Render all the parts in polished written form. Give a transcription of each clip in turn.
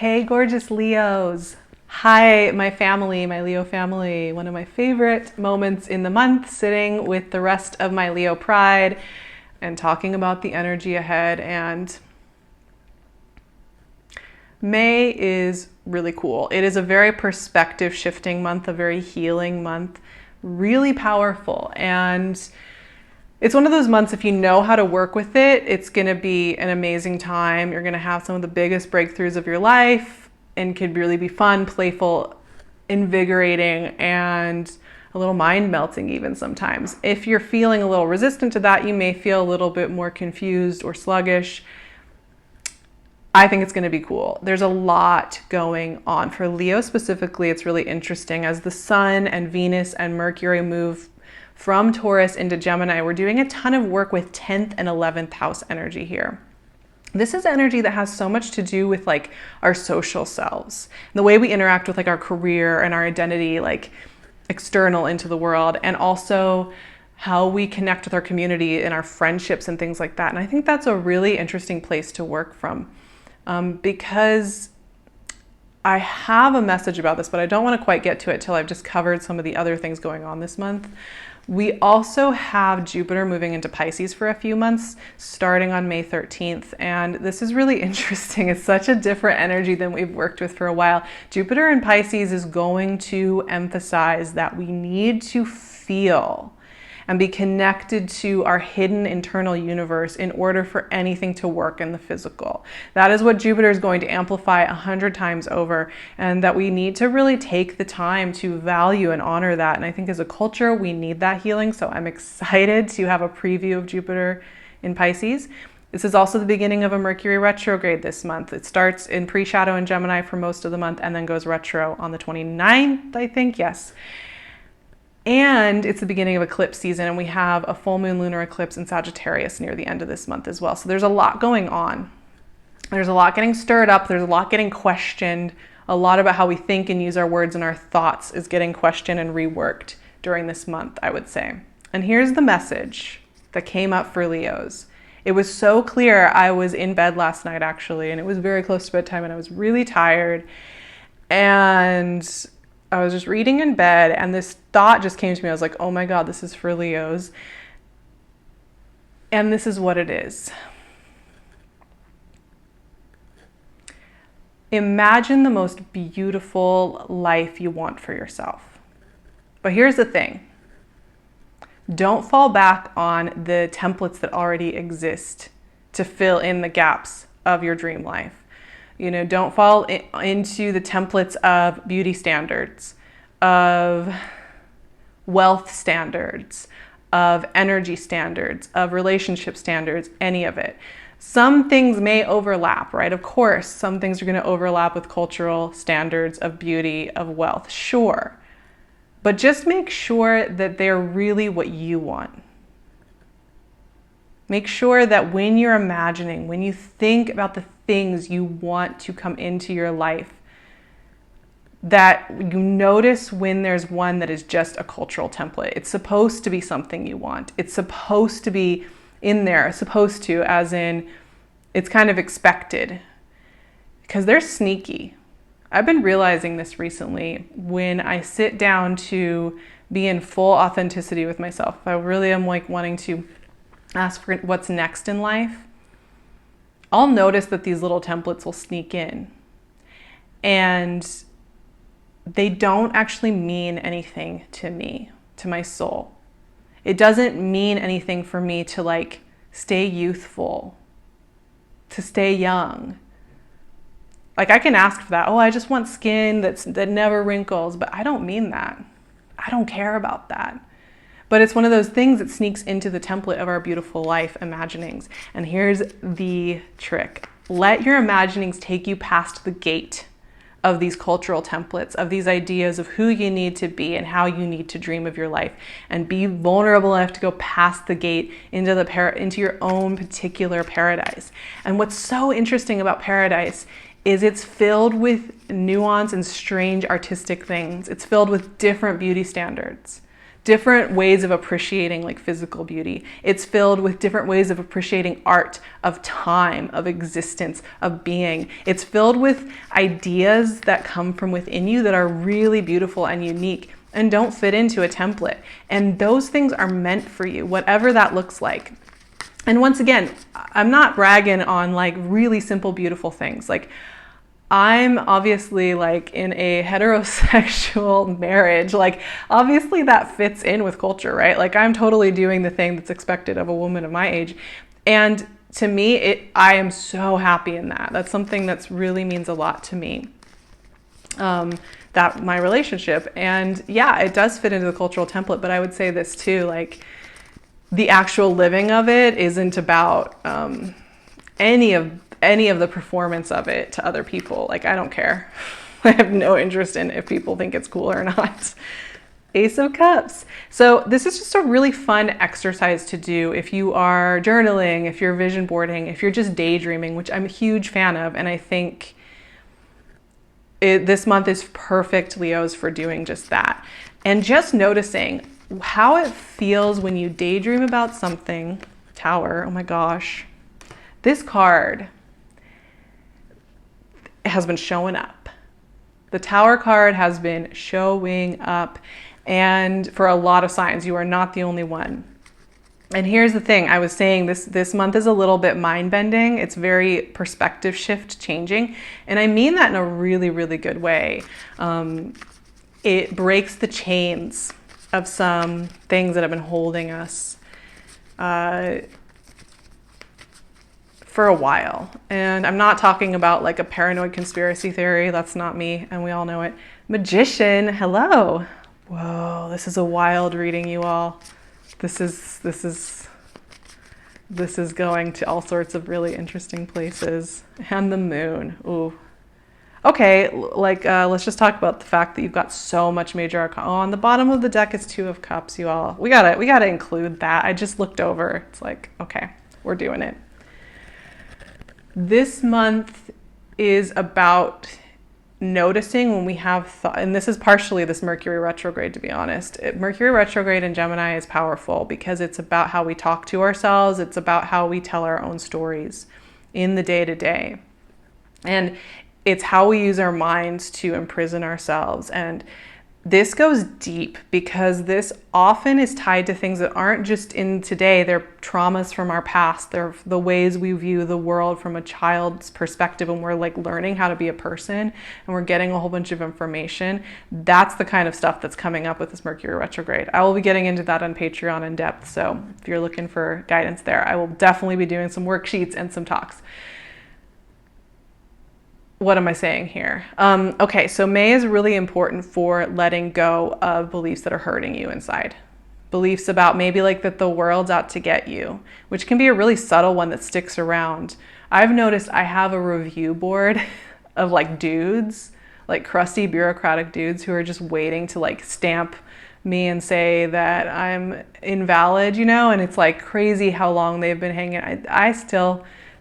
Hey, gorgeous Leos. Hi, my family, my Leo family. One of my favorite moments in the month, sitting with the rest of my Leo pride and talking about the energy ahead. And May is really cool. It is a very perspective shifting month, a very healing month, really powerful. And it's one of those months, if you know how to work with it, it's going to be an amazing time. You're going to have some of the biggest breakthroughs of your life and could really be fun, playful, invigorating, and a little mind melting even sometimes. If you're feeling a little resistant to that, you may feel a little bit more confused or sluggish. I think it's going to be cool. There's a lot going on. For Leo specifically, it's really interesting as the Sun and Venus and Mercury move from Taurus into Gemini. We're doing a ton of work with 10th and 11th house energy here. This is energy that has so much to do with like our social selves, the way we interact with like our career and our identity, like external into the world, and also how we connect with our community and our friendships and things like that. And I think that's a really interesting place to work from because I have a message about this, but I don't want to quite get to it till I've just covered some of the other things going on this month. We also have Jupiter moving into Pisces for a few months, starting on May 13th. And this is really interesting. It's such a different energy than we've worked with for a while. Jupiter in Pisces is going to emphasize that we need to feel and be connected to our hidden internal universe in order for anything to work in the physical. That is what Jupiter is going to amplify 100 times over, and that we need to really take the time to value and honor that. And I think as a culture, we need that healing. So I'm excited to have a preview of Jupiter in Pisces. This is also the beginning of a Mercury retrograde this month. It starts in pre-shadow in Gemini for most of the month and then goes retro on the 29th, I think, yes. And it's the beginning of eclipse season, and we have a full moon lunar eclipse in Sagittarius near the end of this month as well. So there's a lot going on. There's a lot getting stirred up. There's a lot getting questioned. A lot about how we think and use our words and our thoughts is getting questioned and reworked during this month, I would say. And here's the message that came up for Leos. It was so clear. I was in bed last night, actually, and it was very close to bedtime, and I was really tired. And I was just reading in bed, and this thought just came to me. I was like, oh my God, this is for Leos. And this is what it is. Imagine the most beautiful life you want for yourself. But here's the thing. Don't fall back on the templates that already exist to fill in the gaps of your dream life. Don't fall into the templates of beauty standards, of wealth standards, of energy standards, of relationship standards, any of it. Some things may overlap, right? Of course, some things are going to overlap with cultural standards of beauty, of wealth, sure. But just make sure that they're really what you want. Make sure that when you're imagining, when you think about the things you want to come into your life, that you notice when there's one that is just a cultural template. It's supposed to be something you want. It's supposed to be in there, supposed to, as in it's kind of expected, because they're sneaky. I've been realizing this recently when I sit down to be in full authenticity with myself. I really am like wanting to ask for what's next in life. I'll notice that these little templates will sneak in, and they don't actually mean anything to me, to my soul. It doesn't mean anything for me to like stay youthful, to stay young. Like I can ask for that. Oh, I just want skin that never wrinkles, but I don't mean that. I don't care about that. But it's one of those things that sneaks into the template of our beautiful life imaginings. And here's the trick. Let your imaginings take you past the gate of these cultural templates, of these ideas of who you need to be and how you need to dream of your life, and be vulnerable enough to go past the gate into your own particular paradise. And what's so interesting about paradise is it's filled with nuance and strange artistic things. It's filled with different beauty standards. different ways of appreciating like physical beauty. It's filled with different ways of appreciating art, of time, of existence, of being. It's filled with ideas that come from within you that are really beautiful and unique and don't fit into a template. And those things are meant for you, whatever that looks like. And once again, I'm not bragging on like really simple, beautiful things. Like, I'm obviously like in a heterosexual marriage. Like, obviously that fits in with culture, right? Like, I'm totally doing the thing that's expected of a woman of my age. And to me, I am so happy in that. That's something that's really means a lot to me. That my relationship. And yeah, it does fit into the cultural template, but I would say this too, like, the actual living of it isn't about any of the performance of it to other people. Like, I don't care. I have no interest in if people think it's cool or not. Ace of Cups. So this is just a really fun exercise to do if you are journaling, if you're vision boarding, if you're just daydreaming, which I'm a huge fan of. And I think this month is perfect, Leos, for doing just that. And just noticing how it feels when you daydream about something. Tower, oh my gosh. This card has been showing up. The Tower card has been showing up. And for a lot of signs, you are not the only one. And here's the thing, I was saying this month is a little bit mind-bending. It's very perspective shift changing. And I mean that in a really, really good way. It breaks the chains of some things that have been holding us for a while. And I'm not talking about like a paranoid conspiracy theory. That's not me, and we all know it. Magician, hello. Whoa, this is a wild reading, you all. This is going to all sorts of really interesting places. And the moon, ooh. Okay, like let's just talk about the fact that you've got so much major arcana. Oh, on the bottom of the deck is Two of Cups, you all. We gotta include that. I just looked over. It's like, okay, we're doing it. This month is about noticing when we have thought, and this is partially this Mercury retrograde, to be honest. Mercury retrograde in Gemini is powerful because it's about how we talk to ourselves. It's about how we tell our own stories in the day-to-day. And it's how we use our minds to imprison ourselves. And this goes deep because this often is tied to things that aren't just in today. They're traumas from our past. They're the ways we view the world from a child's perspective when we're like learning how to be a person and we're getting a whole bunch of information. That's the kind of stuff that's coming up with this Mercury retrograde. I will be getting into that on Patreon in depth. So if you're looking for guidance there, I will definitely be doing some worksheets and some talks. What am I saying here? Okay, so May is really important for letting go of beliefs that are hurting you inside. Beliefs about maybe like that the world's out to get you, which can be a really subtle one that sticks around. I've noticed I have a review board of like dudes, like crusty bureaucratic dudes who are just waiting to like stamp me and say that I'm invalid, you know, and it's like crazy how long they've been hanging.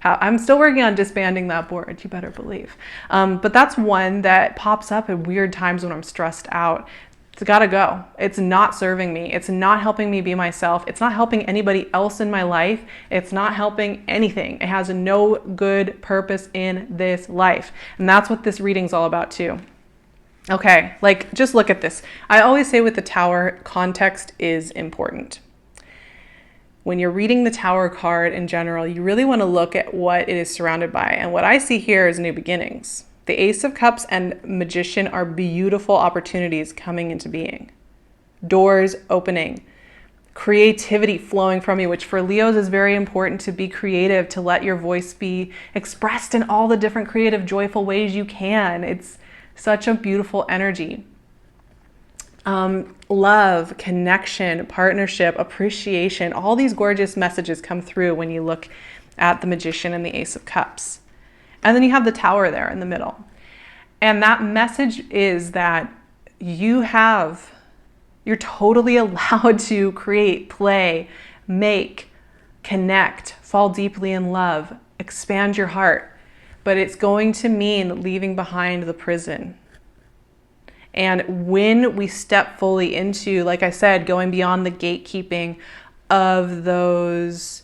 I'm still working on disbanding that board, you better believe. But that's one that pops up at weird times when I'm stressed out. It's gotta go. It's not serving me. It's not helping me be myself. It's not helping anybody else in my life. It's not helping anything. It has no good purpose in this life. And that's what this reading's all about too. Okay, like just look at this. I always say with the Tower, context is important. When you're reading the Tower card in general, you really want to look at what it is surrounded by. And what I see here is new beginnings. The Ace of Cups and Magician are beautiful opportunities coming into being. Doors opening. Creativity flowing from you, which for Leos is very important, to be creative, to let your voice be expressed in all the different creative, joyful ways you can. It's such a beautiful energy. Love, connection, partnership, appreciation, all these gorgeous messages come through when you look at the Magician and the Ace of Cups. And then you have the Tower there in the middle. And that message is that you're totally allowed to create, play, make, connect, fall deeply in love, expand your heart. But it's going to mean leaving behind the prison. And when we step fully into, like I said, going beyond the gatekeeping of those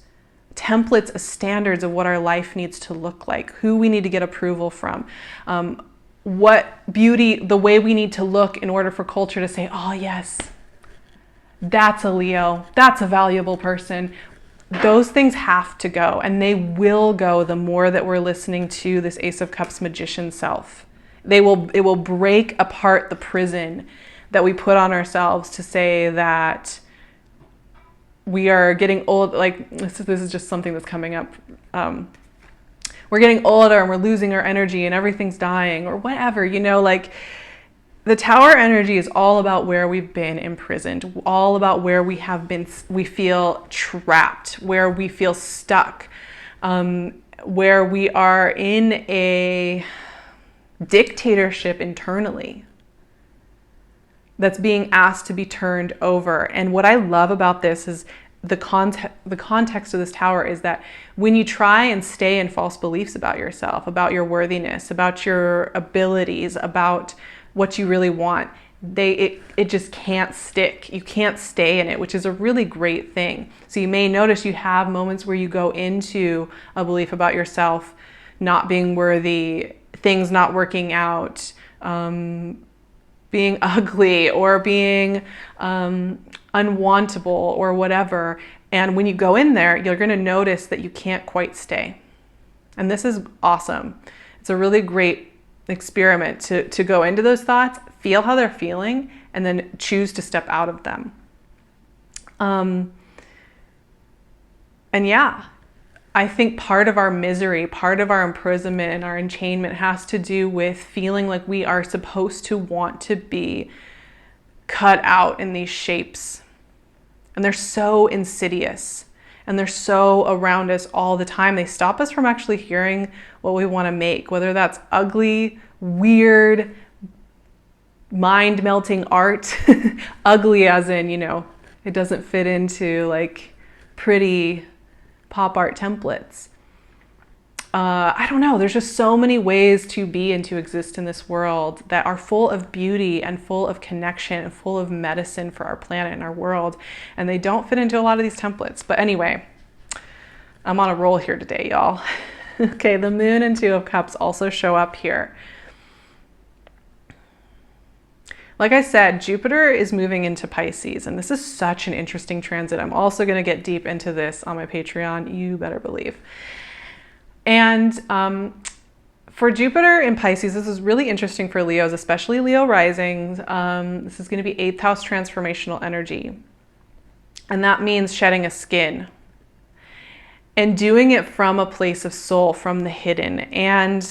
templates as standards of what our life needs to look like, who we need to get approval from, what beauty, the way we need to look in order for culture to say, oh yes, that's a Leo, that's a valuable person. Those things have to go, and they will go the more that we're listening to this Ace of Cups magician self. It will break apart the prison that we put on ourselves to say that we are getting old. Like this is just something that's coming up. We're getting older and we're losing our energy and everything's dying or whatever, you know, like the Tower energy is all about where we've been imprisoned, all about where we have been, we feel trapped, where we feel stuck, where we are in a dictatorship internally that's being asked to be turned over. And what I love about this is the context of this Tower is that when you try and stay in false beliefs about yourself, about your worthiness, about your abilities, about what you really want, it just can't stick. You can't stay in it, which is a really great thing. So you may notice you have moments where you go into a belief about yourself not being worthy, things not working out, being ugly or being unwantable or whatever. And when you go in there, you're going to notice that you can't quite stay. And this is awesome. It's a really great experiment to go into those thoughts, feel how they're feeling, and then choose to step out of them. And yeah, I think part of our misery, part of our imprisonment and our enchainment has to do with feeling like we are supposed to want to be cut out in these shapes. And they're so insidious and they're so around us all the time. They stop us from actually hearing what we want to make, whether that's ugly, weird, mind-melting art. Ugly as in, you know, it doesn't fit into like pretty pop art templates. I don't know. There's just so many ways to be and to exist in this world that are full of beauty and full of connection and full of medicine for our planet and our world. And they don't fit into a lot of these templates. But anyway, I'm on a roll here today, y'all. Okay, the Moon and Two of Cups also show up here. Like I said, Jupiter is moving into Pisces, and this is such an interesting transit. I'm also going to get deep into this on my Patreon, you better believe. And for Jupiter in Pisces, this is really interesting for Leos, especially Leo risings. This is going to be 8th house transformational energy. And that means shedding a skin and doing it from a place of soul, from the hidden. And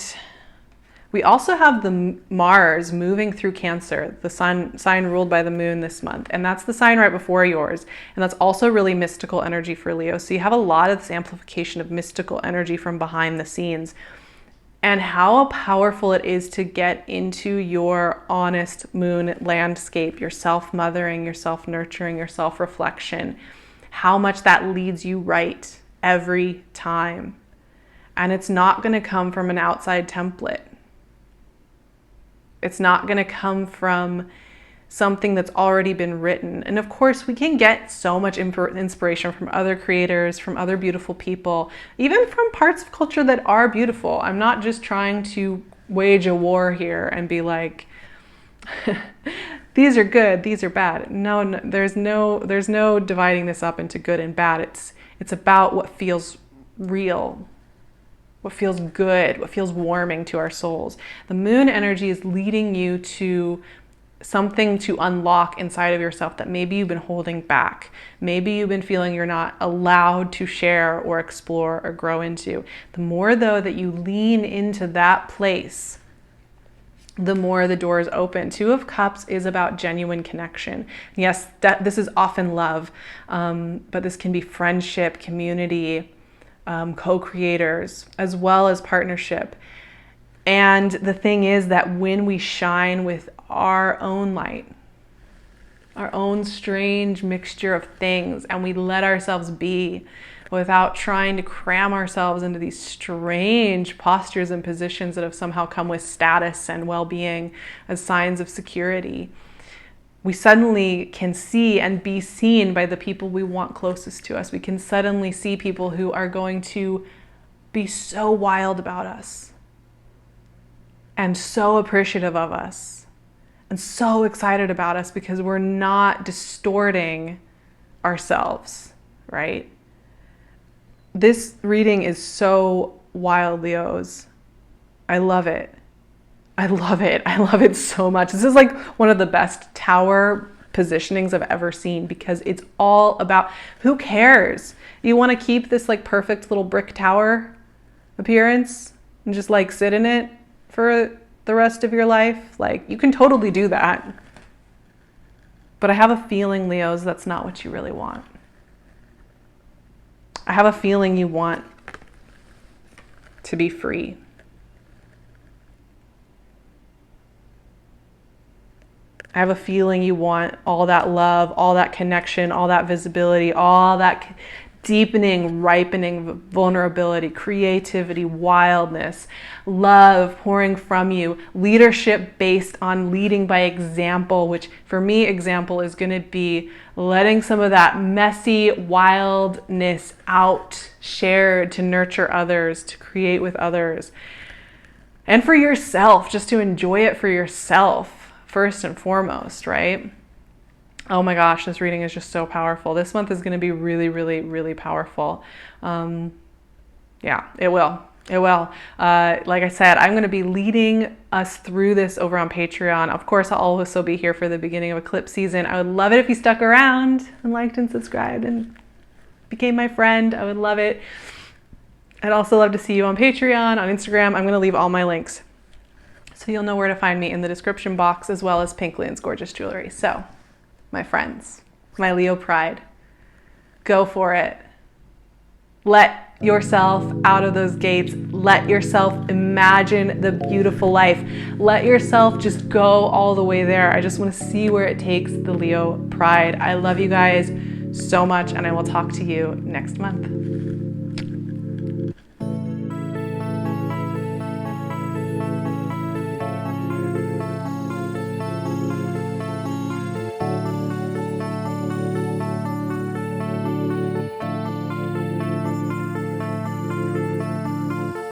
we also have the Mars moving through Cancer, the sign ruled by the Moon this month. And that's the sign right before yours. And that's also really mystical energy for Leo. So you have a lot of this amplification of mystical energy from behind the scenes. And how powerful it is to get into your honest Moon landscape, your self-mothering, your self-nurturing, your self-reflection. How much that leads you right every time. And it's not going to come from an outside template. It's not going to come from something that's already been written. And of course, we can get so much inspiration from other creators, from other beautiful people, even from parts of culture that are beautiful. I'm not just trying to wage a war here and be like, these are good, these are bad. No, there's no dividing this up into good and bad. It's about what feels real, what feels good, what feels warming to our souls. The Moon energy is leading you to something to unlock inside of yourself that maybe you've been holding back. Maybe you've been feeling you're not allowed to share or explore or grow into. The more though that you lean into that place, the more the doors open. Two of Cups is about genuine connection. Yes, this is often love, but this can be friendship, community, co-creators, as well as partnership. And the thing is that when we shine with our own light, our own strange mixture of things, and we let ourselves be without trying to cram ourselves into these strange postures and positions that have somehow come with status and well-being as signs of security. We suddenly can see and be seen by the people we want closest to us. We can suddenly see people who are going to be so wild about us and so appreciative of us and so excited about us because we're not distorting ourselves, right? This reading is so wild, Leos. I love it. I love it. I love it so much. This is like one of the best tower positionings I've ever seen because it's all about who cares? You want to keep this like perfect little brick tower appearance and just like sit in it for the rest of your life? Like, you can totally do that. But I have a feeling, Leos, that's not what you really want. I have a feeling you want to be free. I have a feeling you want all that love, all that connection, all that visibility, all that deepening, ripening vulnerability, creativity, wildness, love pouring from you, leadership based on leading by example, which for me, example is going to be letting some of that messy wildness out, shared to nurture others, to create with others, and for yourself, just to enjoy it for yourself first and foremost, right? Oh my gosh, this reading is just so powerful. This month is going to be really, really, really powerful. Yeah, it will. It will. Like I said, I'm going to be leading us through this over on Patreon. Of course, I'll also be here for the beginning of eclipse season. I would love it if you stuck around and liked and subscribed and became my friend. I would love it. I'd also love to see you on Patreon, on Instagram. I'm going to leave all my links so you'll know where to find me in the description box, as well as PinkLune's gorgeous jewelry. So, my friends, my Leo pride, go for it. Let yourself out of those gates. Let yourself imagine the beautiful life. Let yourself just go all the way there. I just want to see where it takes the Leo pride. I love you guys so much, and I will talk to you next month.